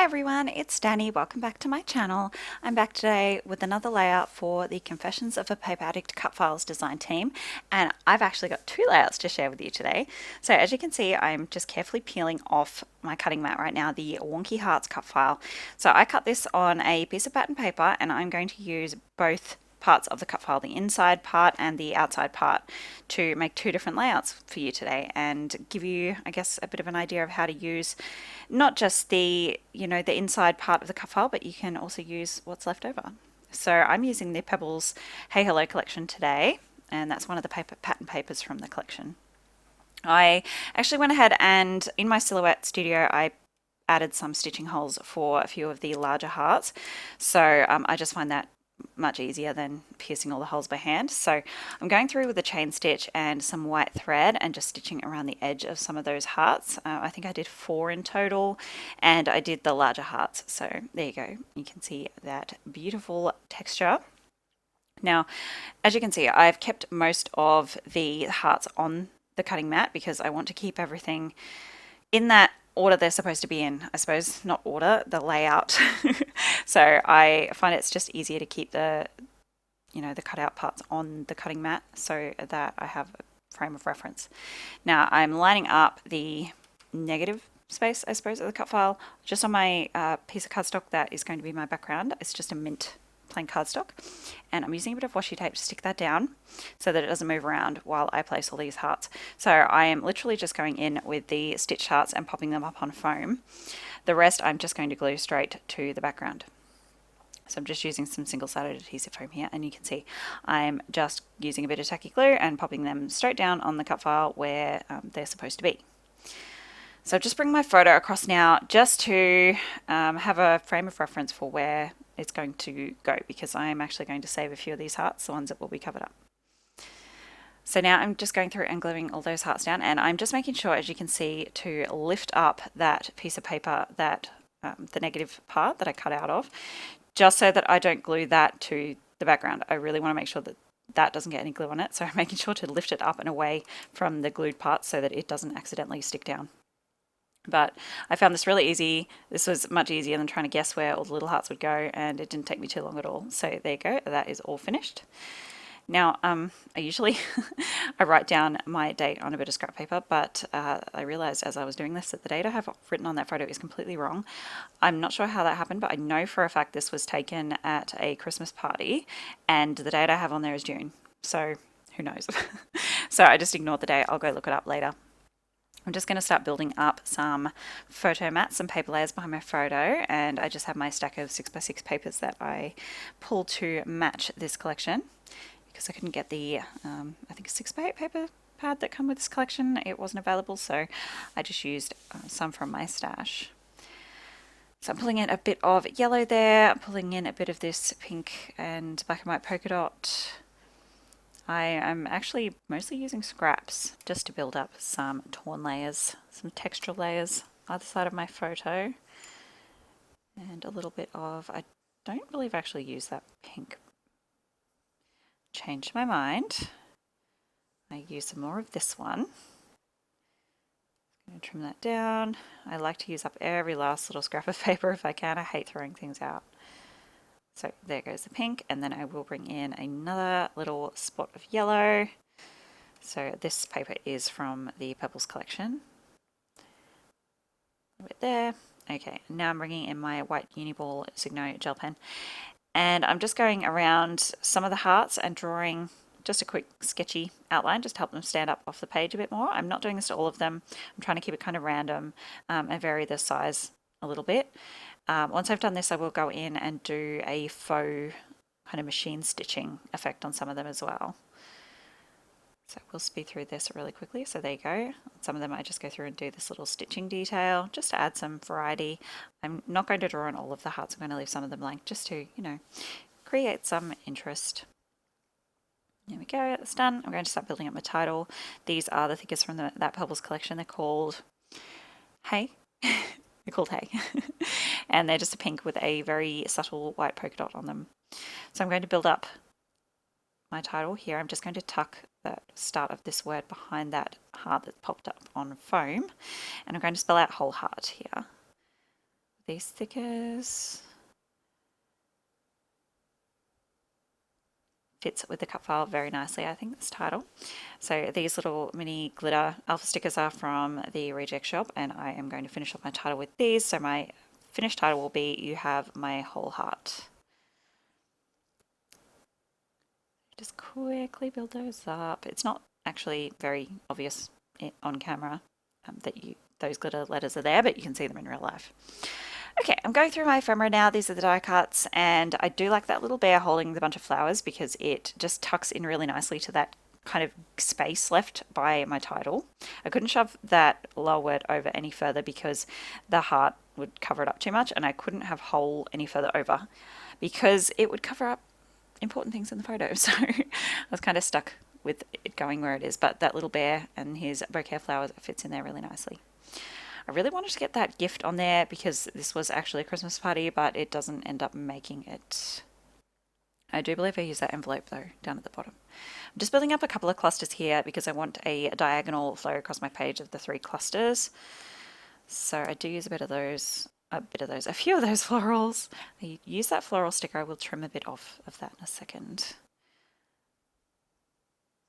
everyone, it's Danny. Welcome back to my channel. I'm back today with another layout for the Confessions of a Paper Addict Cut Files design team, and I've actually got two layouts to share with you today. So as you can see, I'm just carefully peeling off my cutting mat right now, the Wonky Hearts cut file. So I cut this on a piece of pattern paper, and I'm going to use both parts of the cut file, the inside part and the outside part, to make two different layouts for you today and give you, I guess, a bit of an idea of how to use not just the the inside part of the cut file, but you can also use what's left over. So I'm using the Pebbles Hey Hello collection today, and that's one of the pattern papers from the collection. I actually went ahead and in my Silhouette studio I added some stitching holes for a few of the larger hearts, so I just find that much easier than piercing all the holes by hand. So I'm going through with a chain stitch and some white thread and just stitching around the edge of some of those hearts. I think I did 4 in total, and I did the larger hearts. So there you go. You can see that beautiful texture. Now, as you can see, I've kept most of the hearts on the cutting mat because I want to keep everything in that order they're supposed to be in. I suppose not order, the layout. So I find it's just easier to keep the the cutout parts on the cutting mat so that I have a frame of reference. Now I'm lining up the negative space, I suppose, of the cut file just on my piece of cardstock that is going to be my background. It's just a mint plain cardstock, and I'm using a bit of washi tape to stick that down so that it doesn't move around while I place all these hearts. So I am literally just going in with the stitched hearts and popping them up on foam. The rest I'm just going to glue straight to the background. So I'm just using some single-sided adhesive foam here, and you can see I'm just using a bit of tacky glue and popping them straight down on the cut file where they're supposed to be. So just bring my photo across now just to have a frame of reference for where it's going to go, because I am actually going to save a few of these hearts, the ones that will be covered up. So now I'm just going through and gluing all those hearts down, and I'm just making sure, as you can see, to lift up that piece of paper, that the negative part that I cut out of, just so that I don't glue that to the background. I really want to make sure that that doesn't get any glue on it, so I'm making sure to lift it up and away from the glued part so that it doesn't accidentally stick down. But I found this really easy. This was much easier than trying to guess where all the little hearts would go, and it didn't take me too long at all. So there you go, that is all finished. Now, I usually I write down my date on a bit of scrap paper, but I realized as I was doing this that the date I have written on that photo is completely wrong. I'm not sure how that happened, but I know for a fact this was taken at a Christmas party, and the date I have on there is June. So who knows? So I just ignored the date. I'll go look it up later. I'm just going to start building up some photo mats, some paper layers behind my photo, and I just have my stack of 6x6 papers that I pulled to match this collection because I couldn't get the, I think, 6x8 paper pad that come with this collection. It wasn't available, so I just used some from my stash. So I'm pulling in a bit of yellow there, I'm pulling in a bit of this pink and black and white polka dot. I am actually mostly using scraps just to build up some torn layers, some textural layers either side of my photo, and a little bit of, I don't believe I actually used that pink. Changed my mind. I use some more of this one. I'm going to trim that down. I like to use up every last little scrap of paper if I can. I hate throwing things out. So there goes the pink, and then I will bring in another little spot of yellow. So this paper is from the Pebbles collection. Right there. Okay, now I'm bringing in my white Uniball Signo gel pen, and I'm just going around some of the hearts and drawing just a quick sketchy outline just to help them stand up off the page a bit more. I'm not doing this to all of them. I'm trying to keep it kind of random and vary the size a little bit. Once I've done this, I will go in and do a faux kind of machine stitching effect on some of them as well. So we'll speed through this really quickly. So there you go. Some of them I just go through and do this little stitching detail just to add some variety. I'm not going to draw on all of the hearts. I'm going to leave some of them blank just to, create some interest. There we go, that's done. I'm going to start building up my title. These are the thickest from that Pebbles collection. They're called Hey. They're called Hey. And they're just a pink with a very subtle white polka dot on them. So I'm going to build up my title here. I'm just going to tuck the start of this word behind that heart that popped up on foam. And I'm going to spell out whole heart here. these stickers. Fits with the cut file very nicely, I think, this title. So these little mini glitter alpha stickers are from the Reject Shop, and I am going to finish off my title with these. So my finished title will be "You Have My Whole Heart." Just quickly build those up. It's not actually very obvious on camera that those glitter letters are there, but you can see them in real life. Okay, I'm going through my ephemera now. These are the die cuts, and I do like that little bear holding the bunch of flowers because it just tucks in really nicely to that kind of space left by my title. I couldn't shove that lower word over any further because the heart would cover it up too much, and I couldn't have whole any further over because it would cover up important things in the photo. So I was kind of stuck with it going where it is, but that little bear and his bouquet of flowers fits in there really nicely. I really wanted to get that gift on there because this was actually a Christmas party, but it doesn't end up making it. I do believe I used that envelope though, down at the bottom. I'm just building up a couple of clusters here because I want a diagonal flow across my page of the 3 clusters. So I do use a few of those florals. I use that floral sticker. I will trim a bit off of that in a second.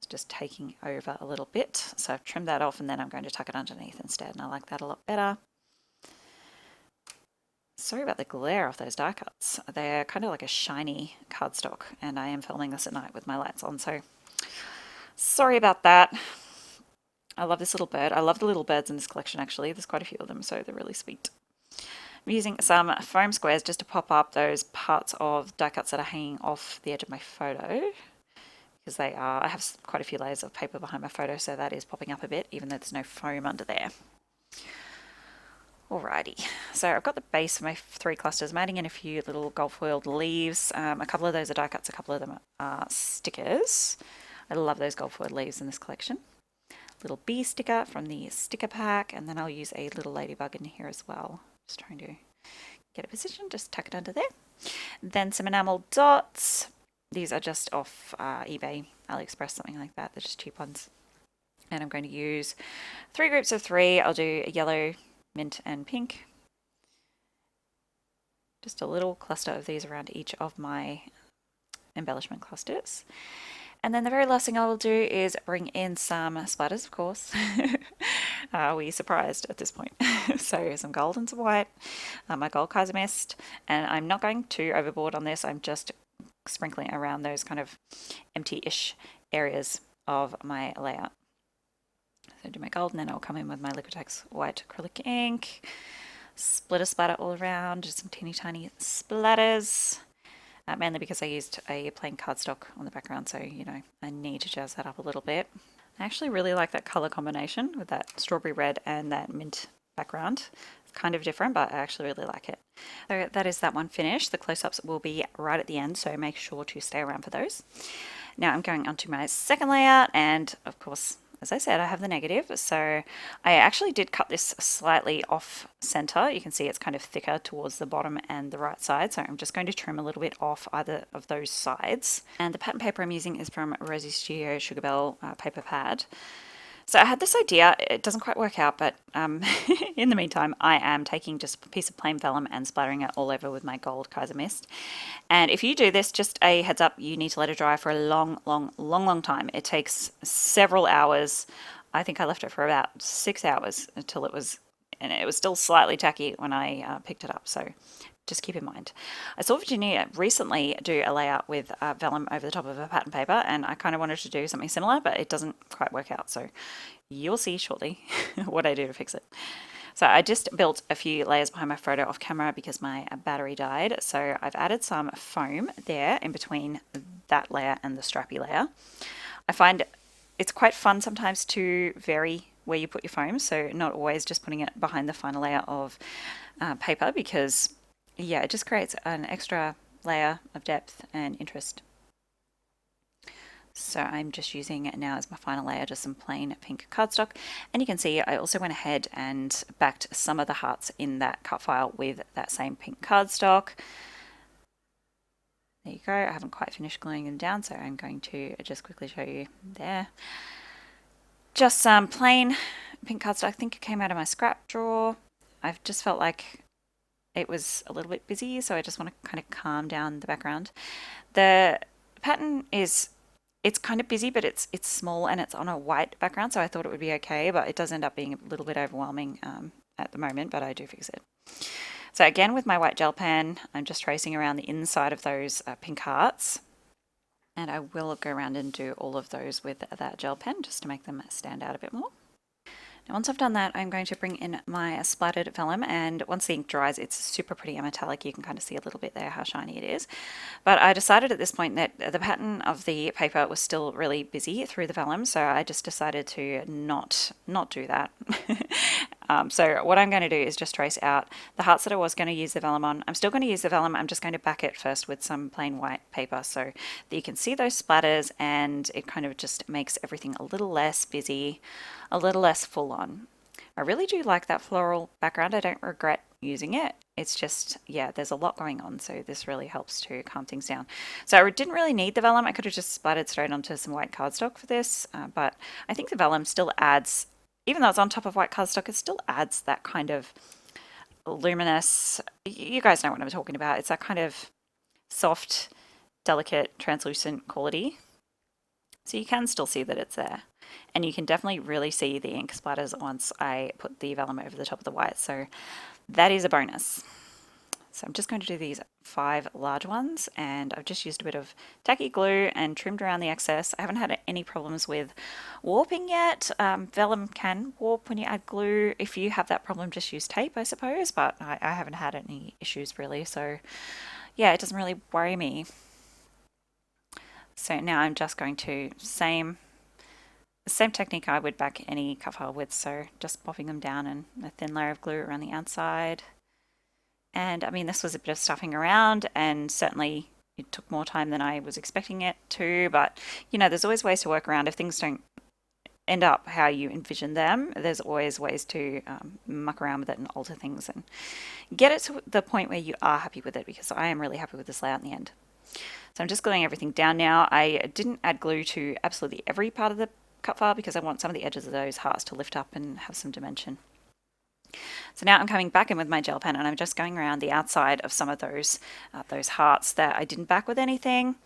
It's just taking over a little bit. So I've trimmed that off and then I'm going to tuck it underneath instead, and I like that a lot better. Sorry about the glare off those die cuts. They're kind of like a shiny cardstock, and I am filming this at night with my lights on, so sorry about that. I love this little bird. I love the little birds in this collection actually. There's quite a few of them, so they're really sweet. I'm using some foam squares just to pop up those parts of die cuts that are hanging off the edge of my photo, because they are, I have quite a few layers of paper behind my photo, so that is popping up a bit even though there's no foam under there. Alrighty, so I've got the base of my 3 clusters. I'm adding in a few little gold foiled leaves. A couple of those are die cuts, a couple of them are stickers. I love those gold foiled leaves in this collection. Little bee sticker from the sticker pack, and then I'll use a little ladybug in here as well. Just trying to get a position, just tuck it under there. Then some enamel dots. These are just off eBay, AliExpress, something like that. They're just cheap ones. And I'm going to use 3 groups of 3. I'll do a yellow, mint and pink. Just a little cluster of these around each of my embellishment clusters. And then the very last thing I will do is bring in some splatters, of course. Are we surprised at this point? So some gold and some white, my gold Kaiser mist, and I'm not going too overboard on this. I'm just sprinkling around those kind of empty-ish areas of my layout. So do my gold, and then I'll come in with my Liquitex white acrylic ink, split a splatter all around, just some teeny tiny splatters, mainly because I used a plain cardstock on the background, so you know I need to jazz that up a little bit. I actually really like that color combination with that strawberry red and that mint background. It's kind of different, but I actually really like it. So that is that one finished. The close-ups will be right at the end, so make sure to stay around for those. Now I'm going on to my second layout, and of course, as I said, I have the negative, so I actually did cut this slightly off center. You can see it's kind of thicker towards the bottom and the right side, so I'm just going to trim a little bit off either of those sides. And the pattern paper I'm using is from Rosie Studio Sugar Bell paper pad. So I had this idea, it doesn't quite work out, but in the meantime, I am taking just a piece of plain vellum and splattering it all over with my gold Kaiser mist. And if you do this, just a heads up, you need to let it dry for a long time. It takes several hours. I think I left it for about 6 hours until it was still slightly tacky when I picked it up. So just keep in mind. I saw Virginia recently do a layout with vellum over the top of a pattern paper, and I kind of wanted to do something similar, but it doesn't quite work out. So you'll see shortly what I do to fix it. So I just built a few layers behind my photo off camera because my battery died. So I've added some foam there in between that layer and the strappy layer. I find it's quite fun sometimes to vary where you put your foam, so not always just putting it behind the final layer of paper, because yeah, it just creates an extra layer of depth and interest. So I'm just using it now as my final layer, just some plain pink cardstock. And you can see I also went ahead and backed some of the hearts in that cut file with that same pink cardstock. There you go. I haven't quite finished gluing them down, so I'm going to just quickly show you there. Just some plain pink cardstock. I think it came out of my scrap drawer. I've just felt like it was a little bit busy, so I just want to kind of calm down the background. The pattern is, it's kind of busy, but it's small and it's on a white background, so I thought it would be okay, but it does end up being a little bit overwhelming at the moment, but I do fix it. So again, with my white gel pen, I'm just tracing around the inside of those pink hearts. And I will go around and do all of those with that gel pen just to make them stand out a bit more. Now once I've done that, I'm going to bring in my splattered vellum, and once the ink dries, it's super pretty and metallic. You can kind of see a little bit there how shiny it is. But I decided at this point that the pattern of the paper was still really busy through the vellum, so I just decided to not do that. So what I'm going to do is just trace out the hearts that I was going to use the vellum on. I'm still going to use the vellum. I'm just going to back it first with some plain white paper so that you can see those splatters, and it kind of just makes everything a little less busy, a little less full on. I really do like that floral background. I don't regret using it. It's just, yeah, there's a lot going on, so this really helps to calm things down. So I didn't really need the vellum. I could have just splattered straight onto some white cardstock for this, but I think the vellum still adds, even though it's on top of white cardstock, it still adds that kind of luminous, you guys know what I'm talking about. It's that kind of soft, delicate, translucent quality. So you can still see that it's there. And you can definitely really see the ink splatters once I put the vellum over the top of the white. So that is a bonus. So I'm just going to do these 5 large ones, and I've just used a bit of tacky glue and trimmed around the excess. I haven't had any problems with warping yet. Vellum can warp when you add glue. If you have that problem, just use tape, I suppose, but I haven't had any issues really. So yeah, it doesn't really worry me. So now I'm just going to, same technique I would back any cut file with, so just popping them down and a thin layer of glue around the outside. And I mean, this was a bit of stuffing around, and certainly it took more time than I was expecting it to, but you know, there's always ways to work around. If things don't end up how you envision them, there's always ways to muck around with it and alter things and get it to the point where you are happy with it, because I am really happy with this layout in the end. So I'm just gluing everything down now. I didn't add glue to absolutely every part of the cut file because I want some of the edges of those hearts to lift up and have some dimension. So now I'm coming back in with my gel pen, and I'm just going around the outside of some of those hearts that I didn't back with anything.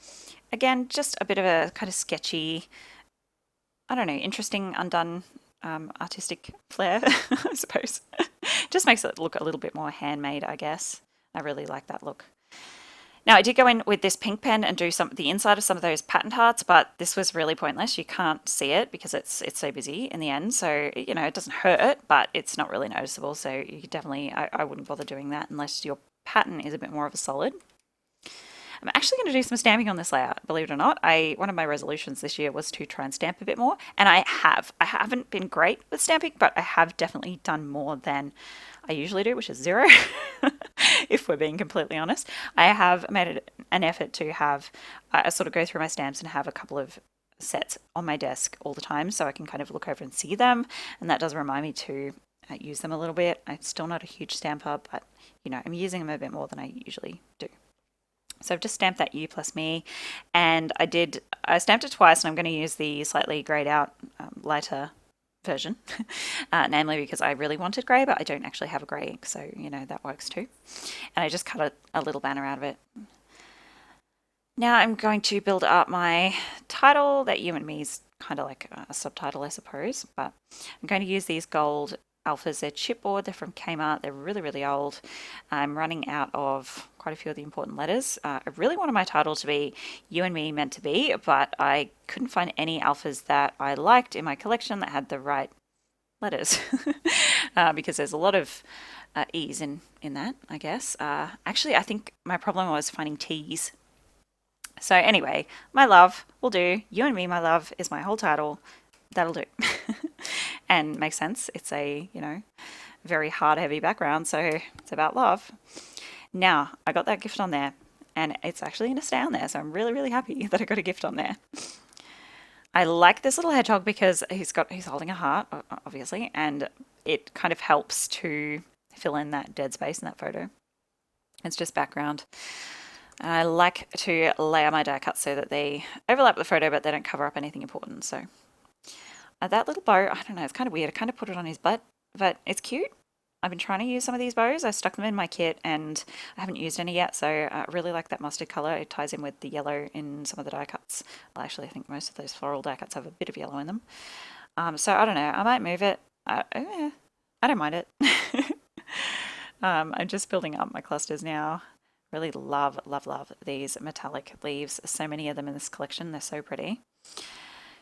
Again, just a bit of a kind of sketchy, I don't know, interesting, undone artistic flair, I suppose. Just makes it look a little bit more handmade, I guess. I really like that look. Now I did go in with this pink pen and do the inside of some of those patterned hearts, but this was really pointless. You can't see it because it's so busy in the end. So, you know, it doesn't hurt, but it's not really noticeable. So you definitely, I wouldn't bother doing that unless your pattern is a bit more of a solid. I'm actually going to do some stamping on this layout, believe it or not. One of my resolutions this year was to try and stamp a bit more, and I have. I haven't been great with stamping, but I have definitely done more than I usually do, which is 0, if we're being completely honest. I have made an effort to have, I sort of go through my stamps and have a couple of sets on my desk all the time so I can kind of look over and see them, and that does remind me to use them a little bit. I'm still not a huge stamper, but you know, I'm using them a bit more than I usually do. So I've just stamped that You Plus Me, and I stamped it twice, and I'm going to use the slightly grayed out lighter version, namely because I really wanted grey, but I don't actually have a grey ink, so you know, that works too. And I just cut a little banner out of it. Now I'm going to build up my title. That You and Me is kind of like a subtitle, I suppose, but I'm going to use these gold alphas. They're chipboard, they're from Kmart, they're really, really old. I'm running out of quite a few of the important letters. I really wanted my title to be You and Me Meant to Be, but I couldn't find any alphas that I liked in my collection that had the right letters, because there's a lot of E's in that, I guess. Actually, I think my problem was finding T's. So anyway, My Love will do. You and Me, My Love is my whole title. That'll do. And makes sense. It's a, you know, very hard, heavy background, so it's about love. Now, I got that gift on there, and it's actually going to stay on there, so I'm really, really happy that I got a gift on there. I like this little hedgehog because he's holding a heart, obviously, and it kind of helps to fill in that dead space in that photo. It's just background. And I like to layer my die cuts so that they overlap the photo, but they don't cover up anything important. So that little bow, I don't know, it's kind of weird. I kind of put it on his butt, but it's cute. I've been trying to use some of these bows. I stuck them in my kit and I haven't used any yet, so I really like that mustard colour. It ties in with the yellow in some of the die cuts. Well, actually, I think most of those floral die cuts have a bit of yellow in them. So I don't know, I might move it. I don't mind it. I'm just building up my clusters now. Really love, love, love these metallic leaves. So many of them in this collection. They're so pretty.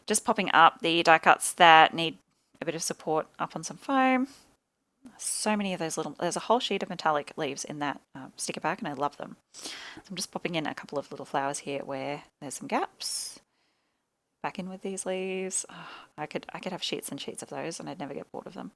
Just popping up the die cuts that need a bit of support up on some foam. So many of those little, there's a whole sheet of metallic leaves in that sticker pack and I love them. So I'm just popping in a couple of little flowers here where there's some gaps. Back in with these leaves. Oh, I could have sheets and sheets of those and I'd never get bored of them.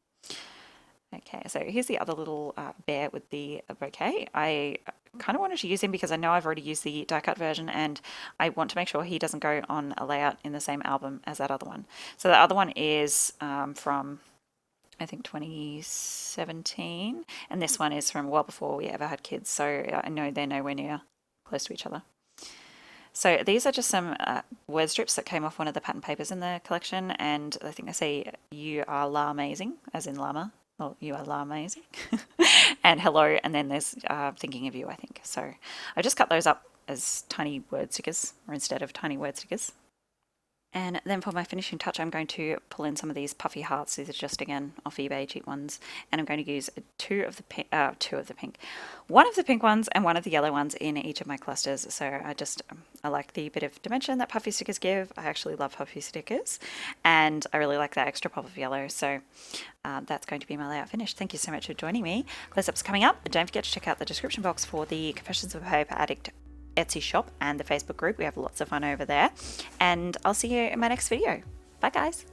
Okay, so here's the other little bear with the bouquet. I kind of wanted to use him because I know I've already used the die cut version and I want to make sure he doesn't go on a layout in the same album as that other one. So the other one is from I think 2017 and this one is from well before we ever had kids, so I know they're nowhere near close to each other. So these are just some word strips that came off one of the pattern papers in the collection, and I think they say "You are la amazing," as in llama. Well, you are la amazing, and hello, and then there's thinking of you, I think. So I just cut those up as tiny word stickers, or instead of tiny word stickers. And then for my finishing touch, I'm going to pull in some of these puffy hearts. These are just, again, off eBay, cheap ones. And I'm going to use one of the pink ones and one of the yellow ones in each of my clusters. So I like the bit of dimension that puffy stickers give. I actually love puffy stickers. And I really like that extra pop of yellow. So that's going to be my layout finished. Thank you so much for joining me. Close-up's coming up. Don't forget to check out the description box for the Confessions of a Paper Addict Etsy shop and the Facebook group. We have lots of fun over there. And I'll see you in my next video. Bye guys.